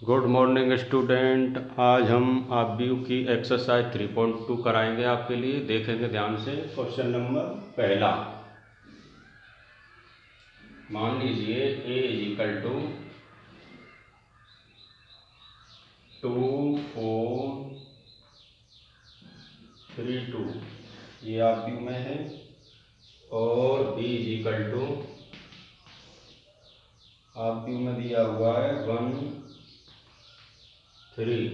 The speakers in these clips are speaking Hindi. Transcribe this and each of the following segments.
Good morning student. आज हम आप व्यू की एक्सरसाइज 3.2 कराएंगे आपके लिए। देखेंगे ध्यान से। क्वेश्चन नंबर पहला, मान लीजिए a इज इक्वल टू 2 4 3 2, ये आप व्यू में है, और b इज इक्वल टू आप व्यू में दिया हुआ है 1 3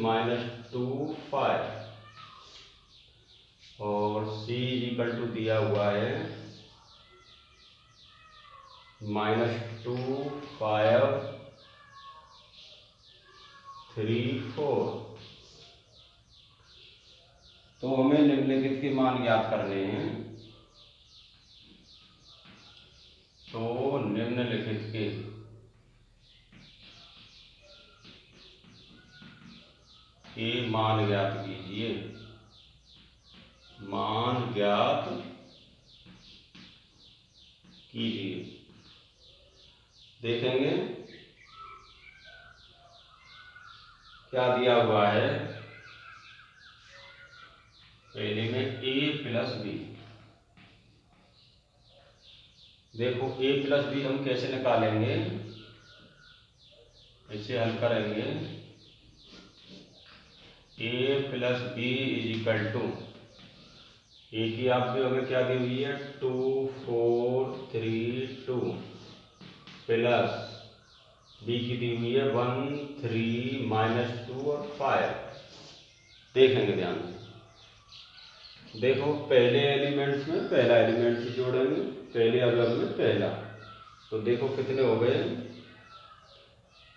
-2 5, और c इज इक्वल टू दिया हुआ है -2 5 3 4। तो हमें निम्नलिखित के मान ज्ञात करने हैं। तो निम्नलिखित के मान ज्ञात कीजिए। मान ज्ञात कीजिए। देखेंगे क्या दिया हुआ है। पहले में a प्लस बी। देखो a प्लस बी हम कैसे निकालेंगे, इसे हल करेंगे। a plus B is equal to, A की आपकी हमें क्या दी हुई है 2 4 3 2, प्लस बी की दी हुई है 1 3 -2 और 5। देखेंगे ध्यान से। देखो पहले एलिमेंट्स में पहला एलिमेंट जोड़ेंगे, पहले अवयव में पहला। तो देखो कितने हो गए,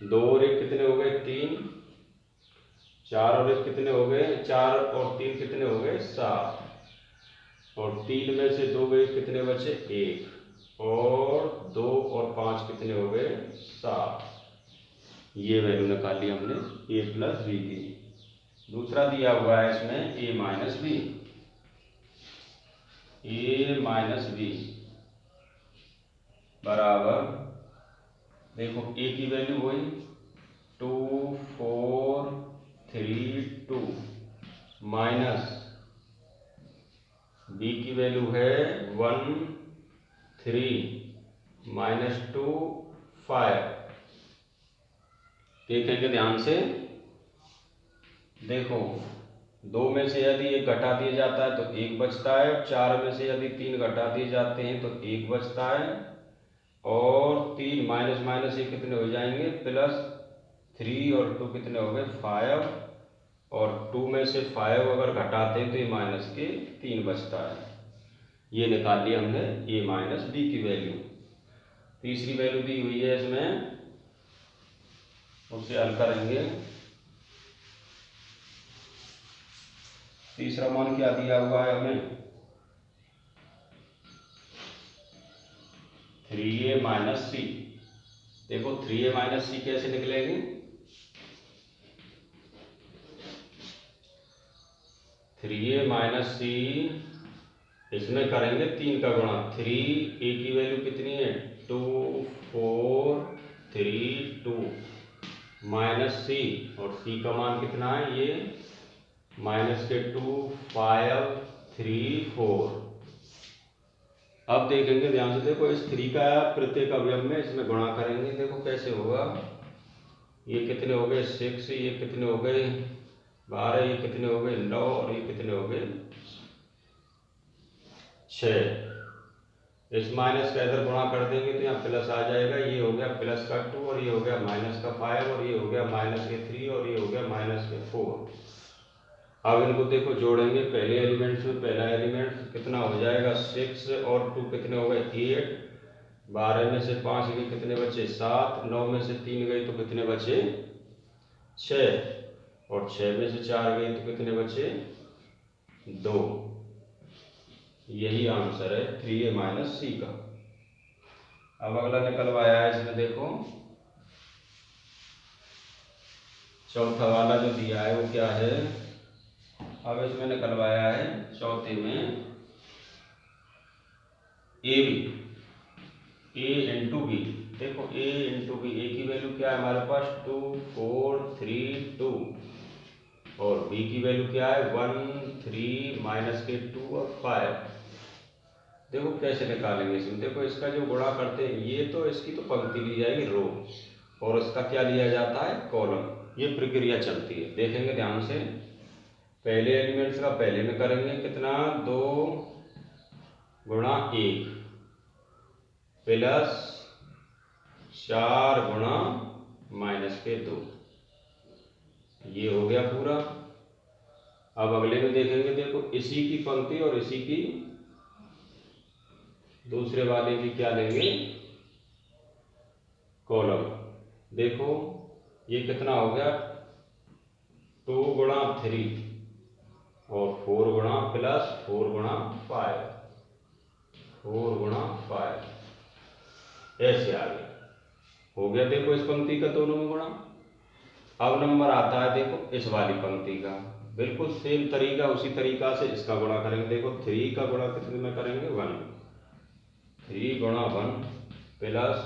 2 और 1 कितने हो गए 3, 4 और 1 कितने हो गए 4 और 3 कितने हो गए 7, और 3 में से 2 गए कितने बचे 1, और 2 और 5 कितने हो गए 7। ये वैल्यू निकाल ली हमने a प्लस बी की। दूसरा दिया हुआ है इसमें a minus B. a minus B बराबर, देखो a की वैल्यू वही 2 4 3 2 माइनस b की वैल्यू है 1 3 -2 5। देखेंगे ध्यान से। देखो 2 में से यदि 1 घटा दिया जाता है तो 1 बचता है, 4 में से यदि 3 घटा दिए जाते हैं तो 1 बचता है, और 3 माइनस माइनस ये कितने हो जाएंगे प्लस 3 और 2 कितने हो गए 5, और 2 में से 5 अगर घटाते हैं तो ये माइनस के 3 बचता है। ये निकाल लिया हमने a माइनस बी की वैल्यू। तीसरी वैल्यू दी हुई है इसमें, उसे हल करेंगे। तीसरा मान क्या दिया हुआ है हमें 3a माइनस सी। देखो 3a माइनस सी कैसे निकलेगी, 3a माइनस सी इसमें करेंगे 3 का गुणा। 3a की वैल्यू कितनी है 2 4 3 2 माइनस सी, और सी का मान कितना है ये माइनस के 2 5 3 4। अब देखेंगे ध्यान से। देखो इस 3 का प्रत्येक अवयव में इसमें गुणा करेंगे। देखो कैसे होगा, ये कितने हो गए 6, ये कितने हो गए 12, ये कितने हो गए 9, और ये कितने हो गए 6। इस माइनस का इधर गुणा कर देंगे तो यहाँ प्लस आ जाएगा। ये हो गया प्लस का 2, और ये हो गया माइनस का 5, और ये हो गया माइनस के 3, और ये हो गया माइनस के 4। अब इनको देखो जोड़ेंगे। पहले एलिमेंट्स में पहला एलिमेंट कितना हो जाएगा 6, और 2 कितने हो गए 8, 12 में से 5 गए कितने बचे 7, 9 में से 3 गए तो कितने बचे 6, और 6 में से 4 गए तो कितने बचे 2। यही आंसर है 3a माइनस सी का। अब अगला निकलवाया है इसमें, देखो चौथा वाला जो दिया है वो क्या है। अब इसमें निकलवाया है चौथे में A B, A into B. देखो a इंटू बी, ए की वैल्यू क्या है हमारे पास 2 4 3 2 और b की वैल्यू क्या है 1 3 माइनस के 2 और 5। देखो कैसे निकालेंगे इसमें, देखो इसका जो गुणा करते हैं ये तो इसकी तो पंक्ति ली जाएगी रो और इसका क्या लिया जाता है कॉलम। ये प्रक्रिया चलती है, देखेंगे ध्यान से। पहले एलिमेंट्स का पहले में करेंगे कितना 2 गुणा 1 प्लस 4 गुणा माइनस के 2, ये हो गया पूरा। अब अगले में देखेंगे, देखो इसी की पंक्ति और इसी की दूसरे वाले की क्या लेंगे कॉलम। देखो ये कितना हो गया 2 गुणा 3 और 4 गुणा प्लस 4 गुणा 5, 4 गुणा 5 ऐसे आ गया, हो गया। देखो इस पंक्ति का दोनों में गुणा। अब नंबर आता है देखो इस वाली पंक्ति का, बिल्कुल सेम तरीका, उसी तरीका से इसका गुणा करेंगे। देखो 3 का गुणा कितने में करेंगे 1, 3 गुणा 1 प्लस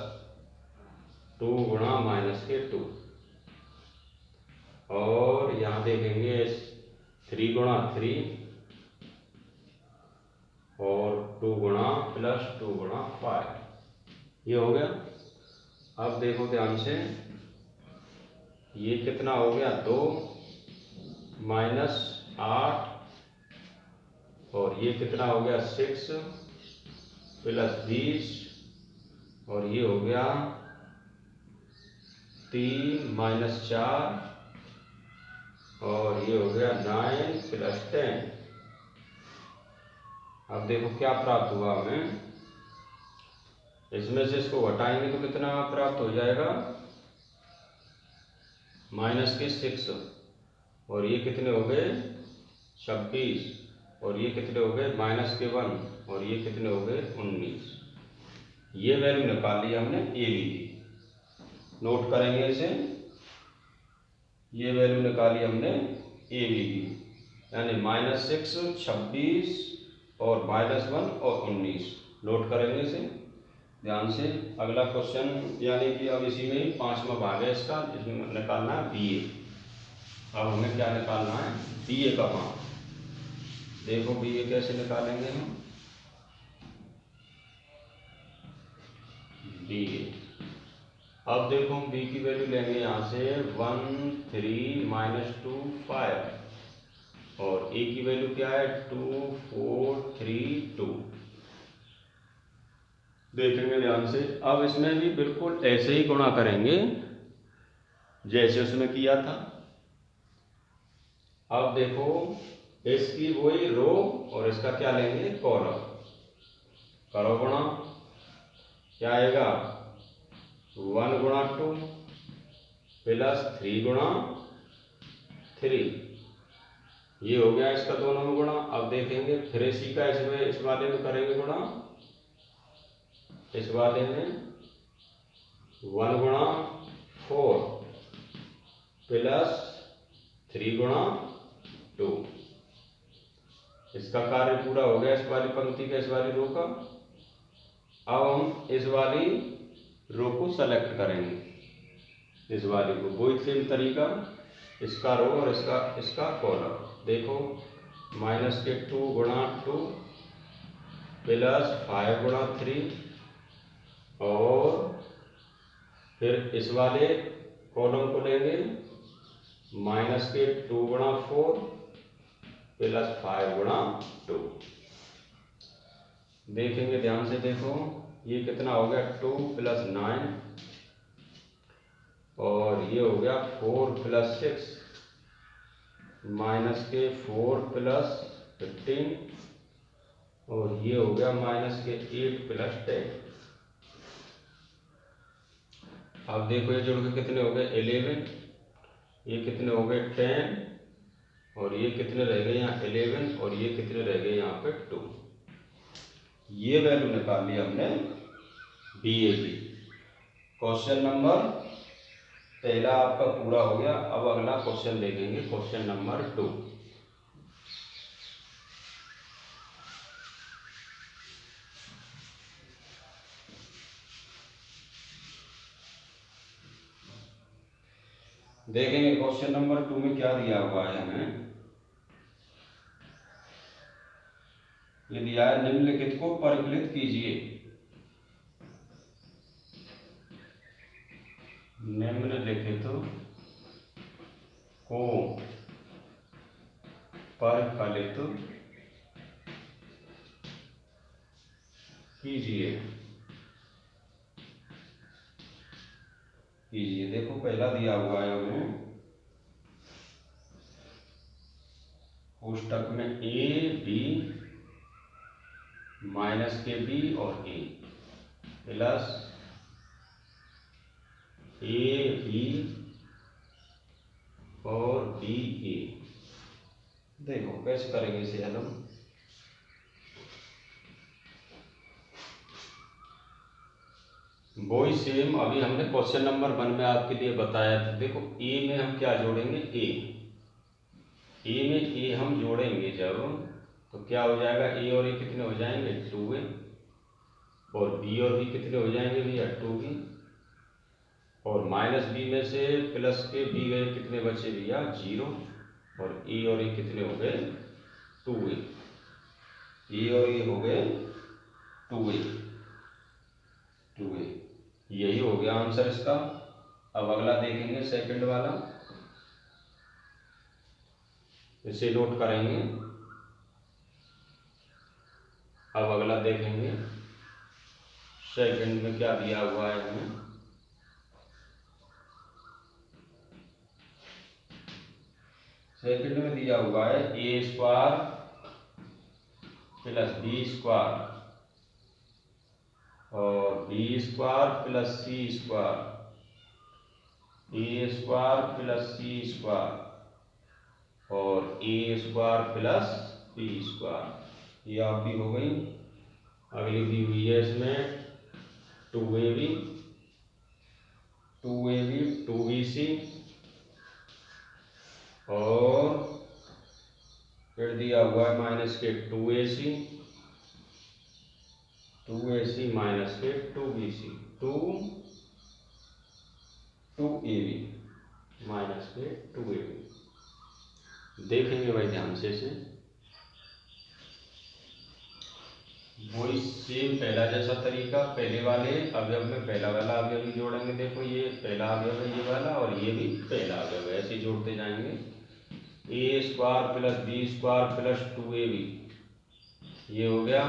2 गुणा माइनस के 2 और यहाँ देखेंगे 3 गुणा 3 और 2 गुणा प्लस 2 गुणा 5, ये हो गया। अब देखो ध्यान से, ये कितना हो गया 2 माइनस 8 और ये कितना हो गया 6 प्लस 20 और ये हो गया 3 माइनस 4 और ये हो गया 9 प्लस 10। अब देखो क्या प्राप्त हुआ हमें, इसमें से इसको घटाएंगे तो कितना प्राप्त हो जाएगा माइनस के 6 और ये कितने हो गए 26 और ये कितने हो गए माइनस के 1 और ये कितने हो गए 19। ये वैल्यू निकाल ली हमने ए बी की, नोट करेंगे इसे। ये वैल्यू निकाली हमने ए बी की, यानी -6 26 और -1 और 19, नोट करेंगे इसे ध्यान से। अगला क्वेश्चन यानी कि अब इसी में ही 5वां भाग है इसका, इसमें निकालना है बी ए। अब हमें क्या निकालना है बी ए का मान। देखो बी ए कैसे निकालेंगे हम, बी ए। अब देखो हम बी की वैल्यू लेंगे यहाँ से 1 3 माइनस 2 5 और ए की वैल्यू क्या है 2 4 3 2, देखेंगे ध्यान से। अब इसमें भी बिल्कुल ऐसे ही गुणा करेंगे जैसे उसमें किया था। अब देखो इसकी वही रो और इसका क्या लेंगे कॉलम, करो गुणा, क्या आएगा 1 गुणा 2 प्लस 3 गुणा 3, ये हो गया इसका दोनों में गुणा। अब देखेंगे फिर इसी का इसमें इस वाले में करेंगे गुणा, इस वाले में 1 गुणा 4 प्लस 3 गुणा 2, इसका कार्य पूरा हो गया इस वाली पंक्ति का, इस वाली रो का। अब हम इस वाली रो को सेलेक्ट करेंगे, इस वाली को, वही सेम तरीका, इसका रो और इसका कॉलम। देखो माइनस के 2 गुणा 2 प्लस 5 गुणा 3 और फिर इस वाले कॉलम को लेंगे माइनस के 2 गुणा 4 प्लस 5 गुणा 2, देखेंगे ध्यान से। देखो ये कितना हो गया 2 प्लस 9 और ये हो गया 4 प्लस 6 माइनस के 4 प्लस 15 और ये हो गया माइनस के 8 प्लस 10। अब देखो ये जोड़ के कितने हो गए 11, ये कितने हो गए 10 और ये कितने रह गए यहाँ 11 और ये कितने रह गए यहाँ पे 2। ये वैल्यू निकाल ली हमने बी ए की। क्वेश्चन नंबर पहला आपका पूरा हो गया। अब अगला क्वेश्चन देखेंगे, क्वेश्चन नंबर 2। देखेंगे क्वेश्चन नंबर 2 में क्या दिया हुआ है हमें। ये दिया है निम्नलिखित को परिकलित कीजिए। निम्नलिखित को परिकलित कीजिए। देखो पहला दिया हुआ है हमें कोष्टक में ए बी माइनस के बी और ए प्लस ए बी और बी ए। देखो कैसे करेंगे इसे हल हम। वही सेम अभी हमने क्वेश्चन नंबर 1 में आपके लिए बताया था। देखो ए में हम क्या जोड़ेंगे, ए में ए हम जोड़ेंगे जब तो क्या हो जाएगा, ए और ए कितने हो जाएंगे 2a और बी और बी कितने हो जाएंगे भैया 2b और माइनस बी में से प्लस के बी गए कितने बचे भैया 0 और ए कितने हो गए 2a। ए और ए हो गए 2a। यही हो गया आंसर इसका। अब अगला देखेंगे सेकंड वाला, इसे नोट करेंगे। अब अगला देखेंगे सेकंड में क्या दिया हुआ है हमें। सेकंड में दिया हुआ है A square plus B square और B square plus C square, ए स्क्वायर प्लस सी स्क्वायर और ए स्क्वायर प्लस बी स्क्वायर। ये आपकी हो गई। अगली दी हुई है इसमें 2ab 2bc और फिर दिया हुआ है माइनस के 2ac माइनस के 2bc 2ab माइनस के 2ab। देखेंगे भाई ध्यान से इसे। वही सेम पहला जैसा तरीका, पहले वाले अवयव में पहला वाला अवयव भी जोड़ेंगे। देखो ये पहला अवयव है ये वाला और ये भी पहला अवयव है, ऐसे जोड़ते जाएंगे। A square plus B square plus 2ab ये हो गया।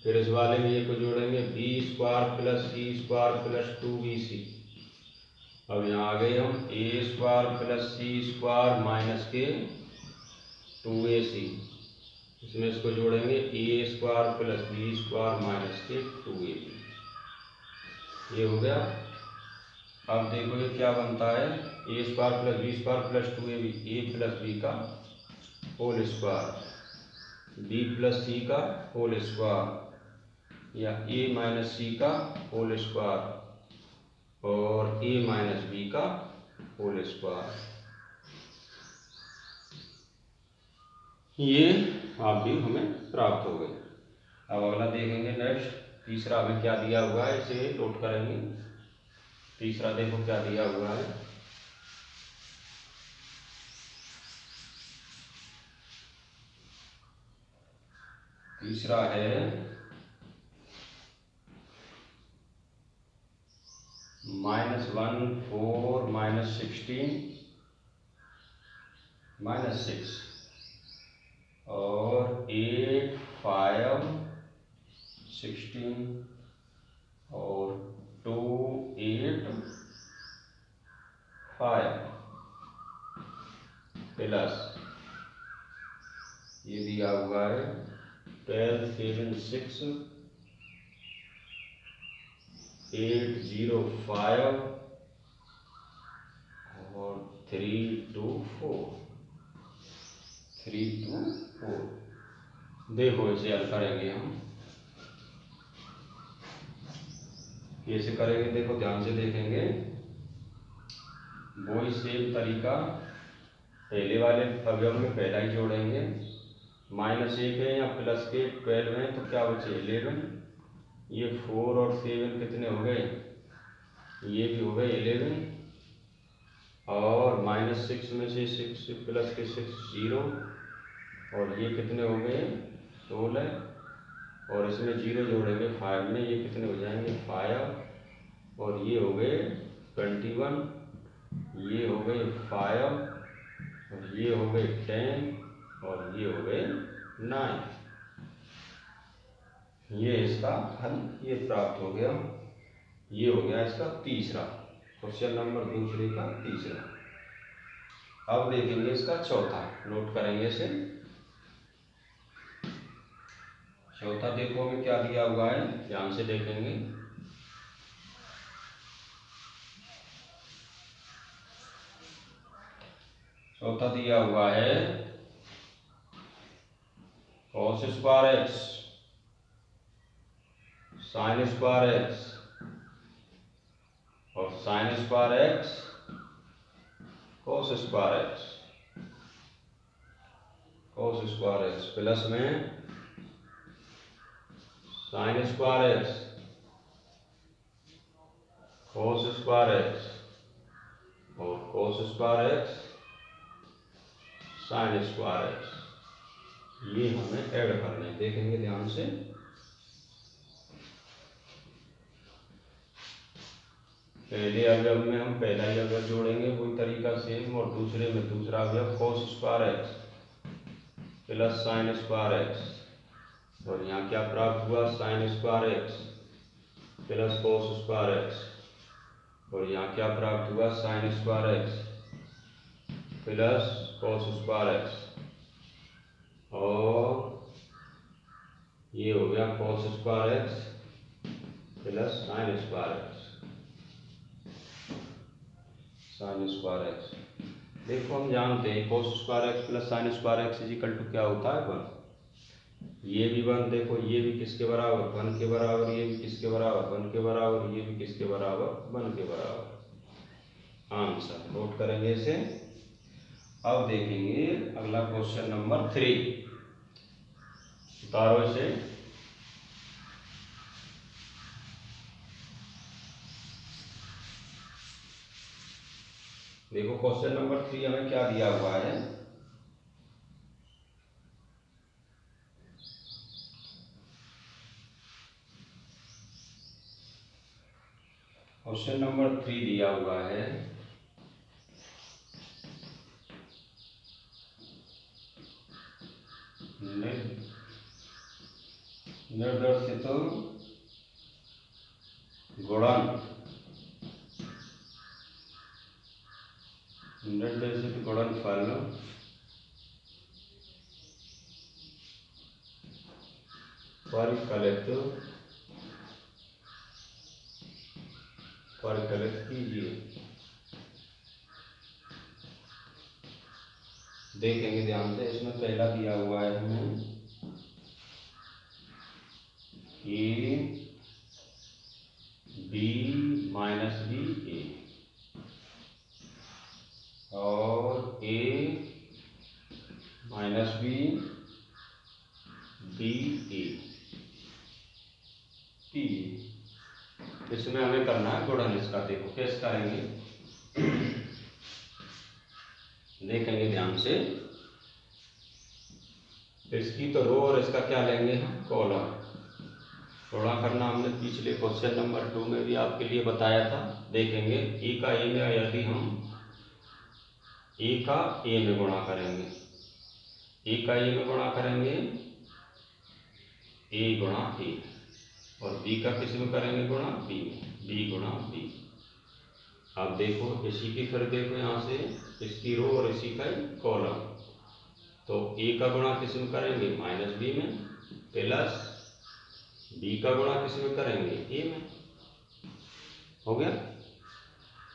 फिर इस वाले में ये को जोड़ेंगे B square plus C square plus 2bc। अब यहाँ आ गए हम A square plus C square minus के 2ac, इसमें इसको जोड़ेंगे A square plus B square minus के 2ab ये हो गया। अब देखो ये क्या बनता है, A square plus B square plus 2ab, A plus B का whole square B plus C का होल स्क्वायर या ए माइनस सी का होल स्क्वायर और ए माइनस बी का होल स्क्वायर। ये आप भी हमें प्राप्त हो गए। अब अगला देखेंगे नेक्स्ट, तीसरा हमें क्या दिया हुआ है, इसे नोट करेंगे। तीसरा देखो क्या दिया हुआ है, तीसरा है -1 4 -16 -6 और 8 5 16 और 2 8 5 प्लस ये दिया हुआ है 12 7 6 8 0 5 और 3 2 4 3 2 4। देखो इसे हल करेंगे हम, कैसे करेंगे देखो ध्यान से देखेंगे। वही सेम तरीका, पहले वाले अवयव में पहला ही जोड़ेंगे। -1 है या प्लस के 12 है तो क्या बचे 11, ये 4 और 7 कितने हो गए, ये भी हो गए 11। और -6 में से 6 प्लस के 6 0, और ये कितने हो गए 16, और इसमें 0 जोड़ेंगे 5 में, ये कितने हो जाएंगे 5, और ये हो गए 21, ये हो गए 5, और ये हो गए 10, और ये हो गए 9। ये इसका हल ये प्राप्त हो गया। ये हो गया इसका तीसरा क्वेश्चन नंबर दूसरे का तीसरा। अब देखेंगे इसका चौथा, नोट करेंगे इसे। चौथा देखो हमें क्या दिया हुआ है, ध्यान से देखेंगे। चौथा दिया हुआ है cos square x sin square x और sin square x cos square x, cos square x plus में sin square x cos square x और cos square x sin square x, ये हमें ऐड करने हैं। देखेंगे ध्यान से। पहले अवयव में हम पहला ही अवयव जोड़ेंगे वही तरीका सेम, और दूसरे में दूसरा अवयव cos square x plus sin square x, और यहाँ क्या प्राप्त हुआ sin square x plus cos square x, और यहाँ क्या प्राप्त हुआ sin square x plus cos square x, और ये हो गया cos square x plus sin square x, sin square x। देखो हम जानते हैं cos square x plus sin square x is equal to क्या होता है 1। ये भी 1, देखो ये भी किसके बराबर 1 के बराबर, ये भी किसके बराबर 1 के बराबर, ये भी किसके बराबर 1 के बराबर। आंसर नोट करेंगे इसे। अब देखेंगे अगला क्वेश्चन नंबर 3, उतारो इसे। देखो क्वेश्चन नंबर 3 हमें क्या दिया हुआ है। क्वेश्चन नंबर 3 दिया हुआ है निर्देशित गुणन, निर्देशित गुणनफल परिकलित कीजिए। देखेंगे ध्यान से। इसमें पहला दिया हुआ है हमें A B minus B A, और A minus B B A P. इसमें हमें करना है गुणन इसका। देखो कैसे करेंगे, देखेंगे ध्यान से। इसकी तो रो और इसका क्या लेंगे हम कॉलम। थोड़ा करना हमने पिछले क्वेश्चन नंबर 2 में भी आपके लिए बताया था। देखेंगे ए का ए में यदि हम ए का ए में गुणा करेंगे, ए का ए में गुणा करेंगे ए गुणा ए, और बी का किस में करेंगे गुणा बी में, बी गुणा बी। अब देखो इसी की फिर देखो यहाँ से इसकी रो और इसी का कॉलम, तो ए का गुणा किस में करेंगे माइनस बी में, प्लस बी का गुणा किस में करेंगे ए में। हो गया।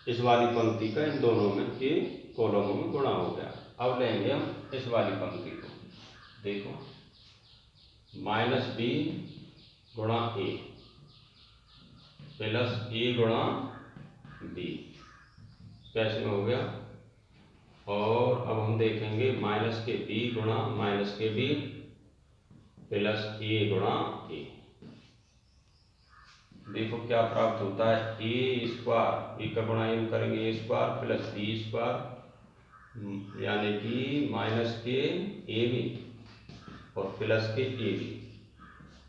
इस वाली पंक्ति का इन दोनों में के कॉलमों में गुणा हो गया। अब लेंगे हम इस वाली पंक्ति को। देखो माइनस बी गुणा ए प्लस ए गुणा बी, कैसे में हो गया। और अब हम देखेंगे माइनस के बी गुणा माइनस के बी प्लस ए गुणा ए। देखो क्या प्राप्त होता है, ए स्क्वायर, ए का गुणा एम करेंगे ए स्क्वायर प्लस बी स्क्वायर यानी कि माइनस के ए बी और प्लस के ए बी,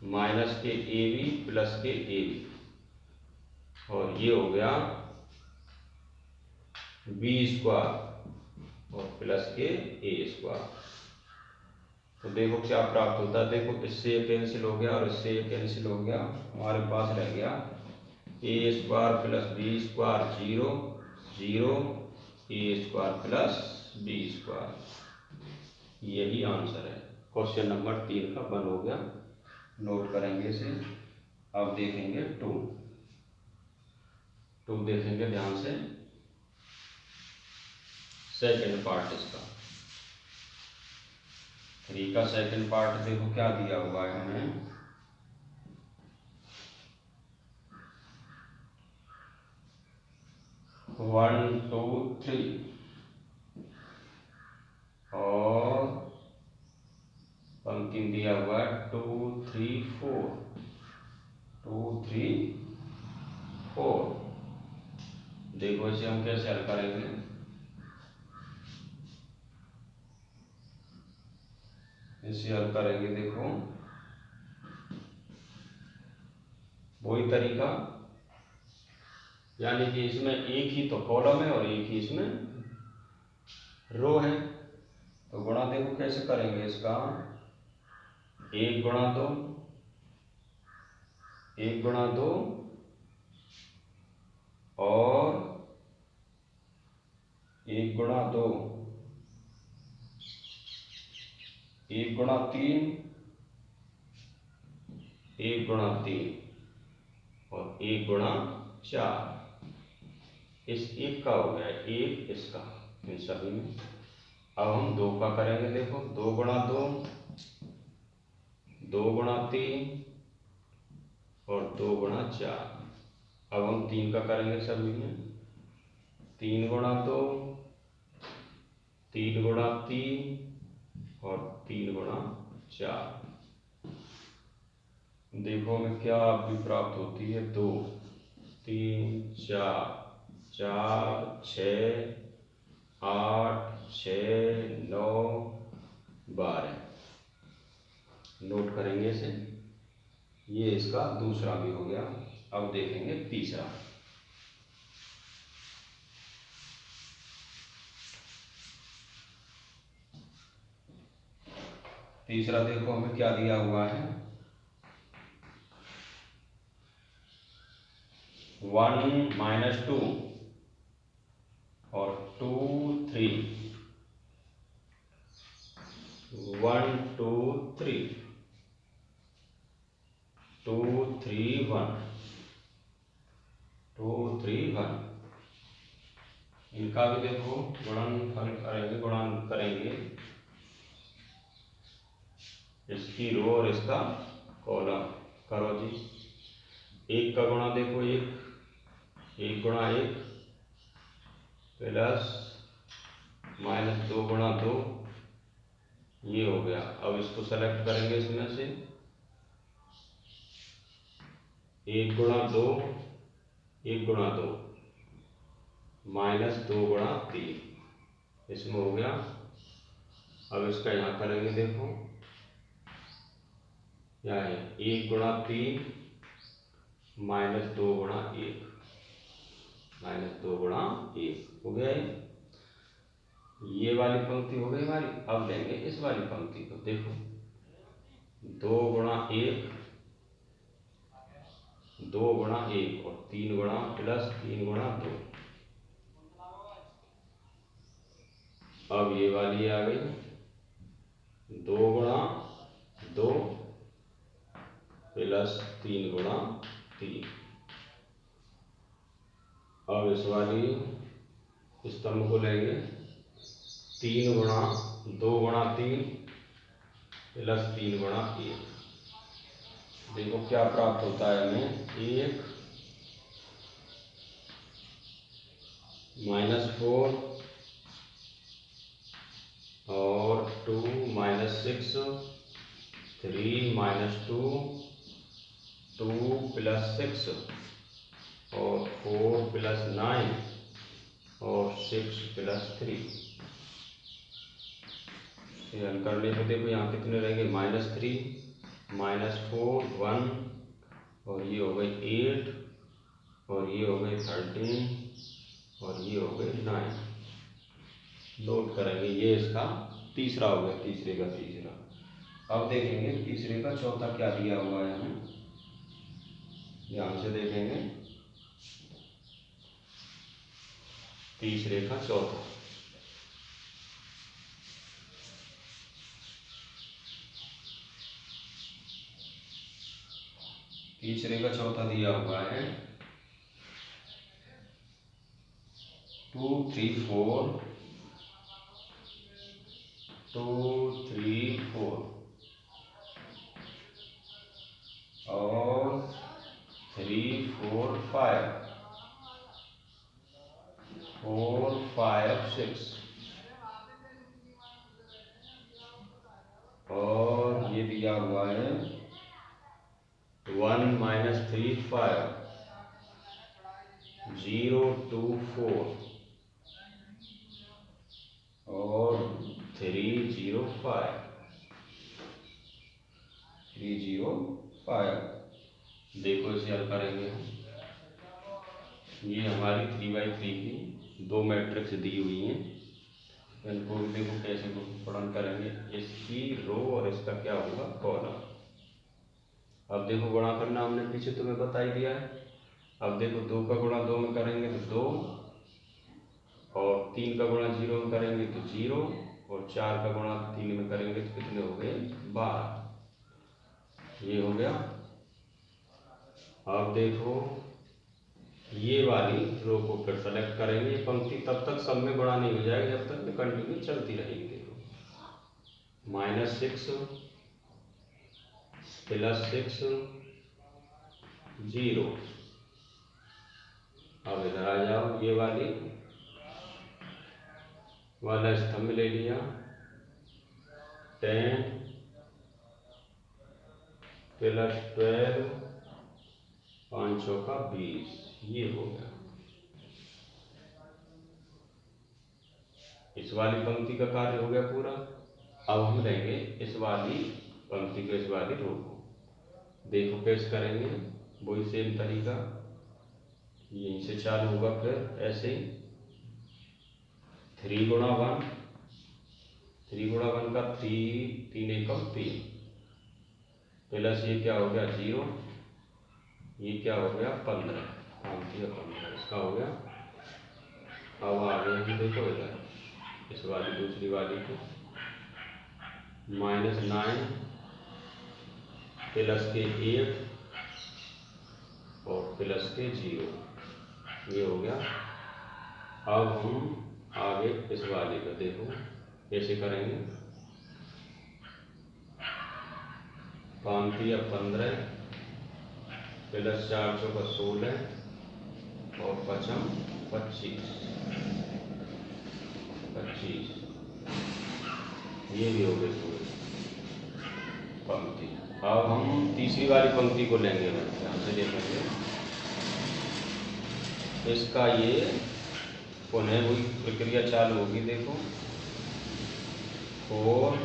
माइनस के ए बी प्लस के ए बी, और ये हो गया बी स्क्वायर और प्लस के ए स्क्वायर। तो देखो क्या प्राप्त होता है, देखो इससे ये कैंसिल हो गया और इससे ये कैंसिल हो गया, हमारे पास रह गया ए स्क्वायर प्लस बी स्क्वायर 0 0, ए स्क्वायर प्लस बी स्क्वायर। यही आंसर है, क्वेश्चन नंबर 3 का 1 हो गया। नोट करेंगे इसे। अब देखेंगे 2 देखेंगे ध्यान से, सेकंड पार्ट इसका। 3 का सेकंड पार्ट देखो क्या दिया हुआ है हमें, वन टू थ्री और पंक्ति दिया हुआ है 2 3 4, 2 3 4। देखो इसे हम कैसे हल करेंगे, इसे हल करेंगे। देखो वही तरीका, यानी कि इसमें एक ही तो कॉलम है और एक ही इसमें रो है। तो गुणा देखो कैसे करेंगे इसका, 1 गुणा 2, 1 गुणा 2 और 1 गुणा 2, 1 गुणा 3, 1 गुणा 3 और 1 गुणा 4। इस एक का हो गया, एक इसका, इन सभी में। अब हम 2 का करेंगे। देखो 2 गुणा 2, 2 गुणा 3 और 2 गुणा 4। अब हम 3 का करेंगे सभी में, 3 गुणा 2, 3 गुणा 3 और 3 गुणा 4। देखो हमें क्या भी प्राप्त होती है, 2 3 4 4 6 8 6 9 12। नोट करेंगे इसे। ये इसका दूसरा भी हो गया। अब देखेंगे तीसरा। तीसरा देखो हमें क्या दिया हुआ है, 1 माइनस 2 और 2 3, 1 2 3, 2 3 1, 2 3 1। इनका भी देखो गुणनफल करेंगे, गुणन करेंगे इसकी रो और इसका कॉलम। करो जी, 1 का गुणा देखो 1, 1 गुणा 1 प्लस माइनस 2 गुणा 2, ये हो गया। अब इसको सेलेक्ट करेंगे इसमें से, 1 गुणा 2, 1 गुणा 2 माइनस 2 गुणा 3, इसमें हो गया। अब इसका यहाँ करेंगे, देखो क्या है, 1 गुणा 3 माइनस 2 गुणा 1, माइनस 2 गुणा 1 हो गया। ये वाली पंक्ति हो गई हमारी। अब लेंगे इस वाली पंक्ति को। देखो 2 गुणा 1, 2 गुणा 1 और 3 गुणा प्लस 3 गुणा 2। अब ये वाली आ गई, 2 गुणा 2 प्लस 3 गुणा 3। अब इस वाली स्तंभ को लेंगे, 3 गुणा 2 गुणा 3 प्लस 3 गुणा 1। देखो क्या प्राप्त होता है हमें, 1 माइनस 4 और 2 माइनस 6, 3 माइनस 2 2 + 6 और 4 + 9 और 6 + 3। ये हल करने पर देखो यहाँ कितने रहेंगे, -3 -4 1 और ये हो गए 8 और ये हो गए 13 और ये हो गए 9। नोट करेंगे, ये इसका तीसरा हो गया, तीसरे का तीसरा। अब देखेंगे तीसरे का चौथा क्या दिया हुआ है हमें, ध्यान से देखेंगे तीसरे का चौथा। तीसरे का चौथा दिया हुआ है 2 3 4 2 3 4 और 3 4 5 4 5 6 और ये दिया हुआ है 1 -3 5 0 2 4 और 3 0 5 3 0 5। देखो इसे हल करेंगे हम। ये हमारी 3x3 की दो मैट्रिक्स दी हुई हैं, इनको भी देखो कैसे गुणन करेंगे, इसकी रो और इसका क्या होगा, कॉलम। अब देखो गुणा करना हमने पीछे तुम्हें बता ही दिया है। अब देखो 2 का गुणा 2 में करेंगे तो 2 और 3 का गुणा 0 में करेंगे तो 0 और 4 का गुणा 3 में करेंगे तो कितने हो गए, 12। ये हो गया। अब देखो ये वाली रो को फिर सेलेक्ट करेंगे, ये पंक्ति तब तक सब में गुणा नहीं हो जाएगी जब तक ये कंटिन्यू चलती रहेगी। देखो -6 + 6 0। अब इधर आ जाओ, ये वाला स्तंभ ले लिया, 10 + 12 5 का 20, ये हो गया। इस वाली पंक्ति का कार्य हो गया पूरा। अब हम लेंगे इस वाली पंक्ति को, इस वाली रो को। देखो कैसे करेंगे, वही सेम तरीका, यहीं से चालू होगा। फिर ऐसे 3 × 1 3 × 1 का 3 3 एकम 3 प्लस ये क्या हो गया 0, ये क्या हो गया 15, 15 इसका हो गया। अब आगे भी देखो इधर इस वाली दूसरी वाली को -9 प्लस के 8 और प्लस के 0, ये हो गया। अब हम आगे इस वाले का देखो कैसे करेंगे, 5 × 15 प्लस 4 × 16 और 5 × 25, ये भी हो गई पूरी पंक्ति। अब हम तीसरी वाली पंक्ति को लेंगे, ध्यान से देखेंगे इसका ये पुनः वही प्रक्रिया चालू होगी। देखो 4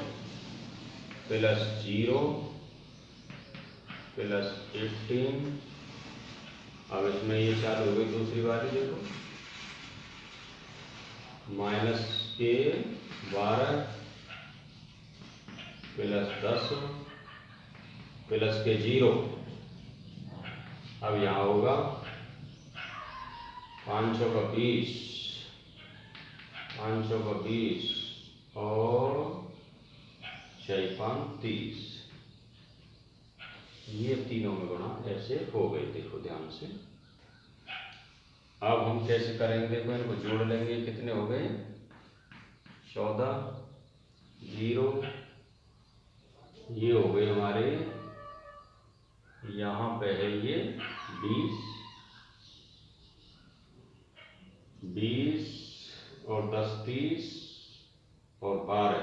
+ 0 + 18। अब इसमें ये चालू हो गई दूसरी वाली, देखो -12 + 10 + 0। अब यहाँ होगा 5 का 20 और 6 × 5 30। ये तीनों में गुणा ऐसे हो गए, देखो ध्यान से। अब हम कैसे करेंगे, देखो इनको जोड़ लेंगे, कितने हो गए 14 0, ये हो गए हमारे, यहाँ पे है ये 20 और 10 30 और 12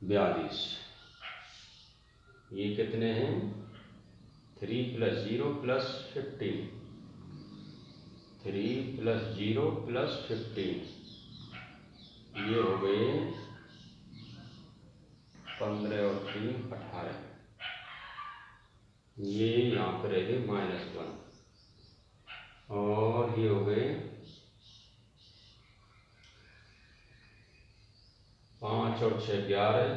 42। ये कितने हैं 3 + 0 + 15, 3 + 0 + 15, ये हो गए 15 और 3 18, ये यहाँ पर रह गए -1, और ये हो गए 5 और 6 11,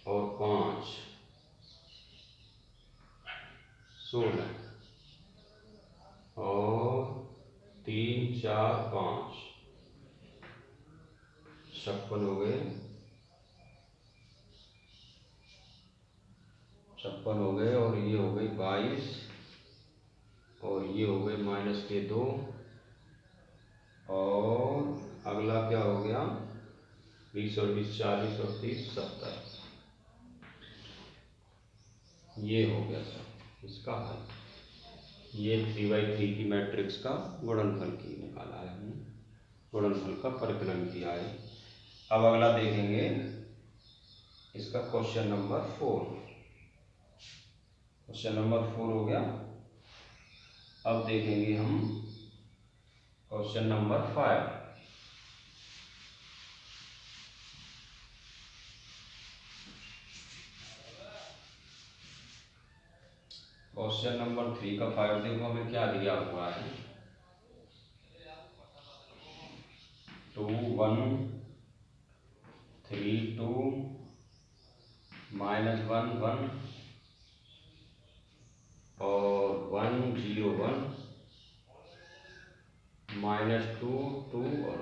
और 5 16, और 3 4 5 56 हो गए, 56 हो गए, और ये हो गई 22, और ये हो गए -2, और अगला क्या हो गया 20 और 20 40 और 30 70, ये हो गया सर इसका हल। ये 3/3 की मैट्रिक्स का गुणनफल की निकाला है हमने, गुणनफल का परिकलन किया है। अब अगला देखेंगे इसका क्वेश्चन नंबर 4। क्वेश्चन नंबर 4 हो गया। अब देखेंगे हम क्वेश्चन नंबर 5। क्वेश्चन नंबर 3 का 5 देखो हमें क्या दिया हुआ है 2 1 3 2 -1 1 और 1 0 1 -2 2 और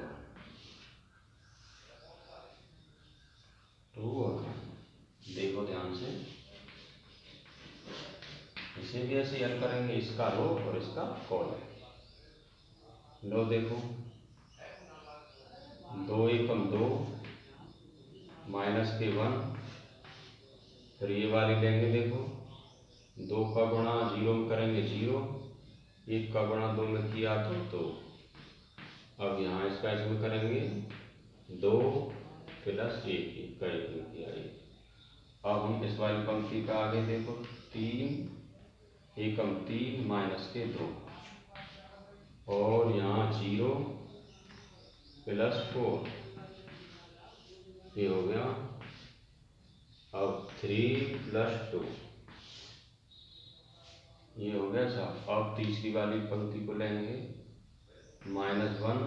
2 और 1। देखो ध्यान से, इसे भी ऐसे हल करेंगे, इसका रो और इसका कॉलम। लो देखो 2 एकम 2 -1, फिर ये वाली लेंगे, देखो 2 का गुणा 0 में करेंगे 0, 1 का गुणा 2 में किया तो 2। अब यहाँ इसका इसमें करेंगे 2 + 1 का 1 में किया 1। अब हम इस वाली पंक्ति का आगे देखो 3 एकम 3 -2, और यहाँ 0 + 4, ये हो गया। अब 3 + 2, ये हो गया साहब। अब तीसरी वाली पंक्ति को लेंगे -1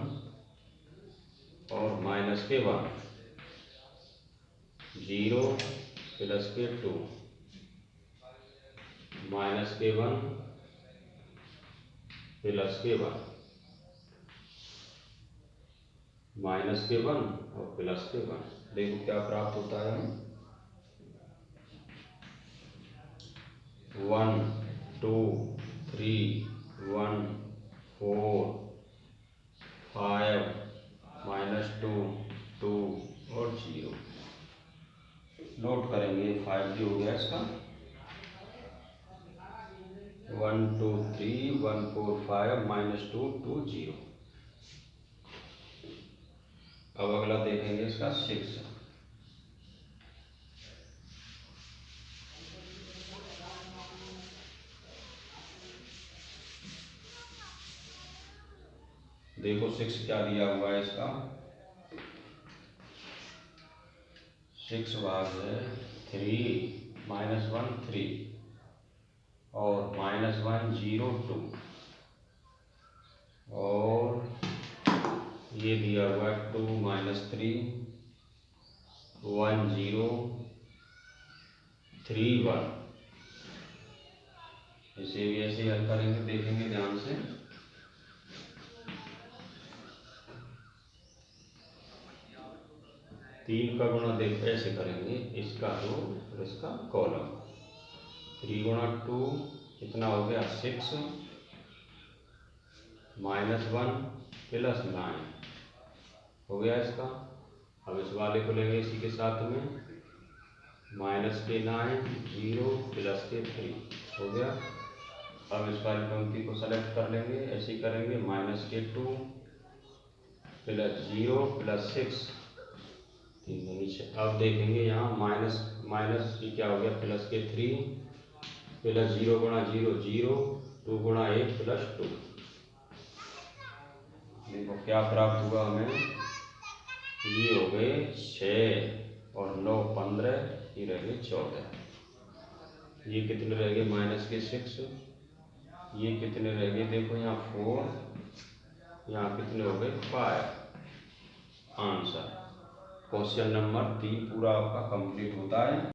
और -1, 0 + 2 -1 -1 और +1। देखो क्या प्राप्त होता है, 1 2 3 1 4 5 -2 2 और 0। नोट करेंगे 5 भी हो गया इसका, 1 2 3 1 4 5 -2 2 0। अब अगला देखेंगे इसका 6। देखो 6 क्या दिया हुआ है इसका, 6 भाग है 3 -1 3 और -1 0 2, और ये दिया हुआ है 2 -3 1 0 3 1। इसे भी ऐसे हल करेंगे, देखेंगे ध्यान से। तीन का गुणा देख ऐसे करेंगे, इसका रो और इसका कॉलम। 3 × 2 कितना हो गया 6 -1 + 9 हो गया इसका। अब इस वाले को लेंगे इसी के साथ में -9 0 + 3 हो गया। अब इस वाली पंक्ति को सेलेक्ट कर लेंगे, ऐसे ही करेंगे -2 + 0 + 6 3 नीचे। अब देखेंगे यहाँ माइनस ये क्या हो गया प्लस के 3 प्लस 0 गुणा 0 0 2 गुणा 1 प्लस 2। देखो क्या प्राप्त हुआ हमें, ये हो गए 6 और 9 15, ये रह गए 14। ये कितने रह गए माइनस के 6, ये कितने रह गए देखो यहाँ 4, यहाँ कितने हो गए 5। आंसर क्वेश्चन नंबर 3 पूरा आपका कंप्लीट होता है।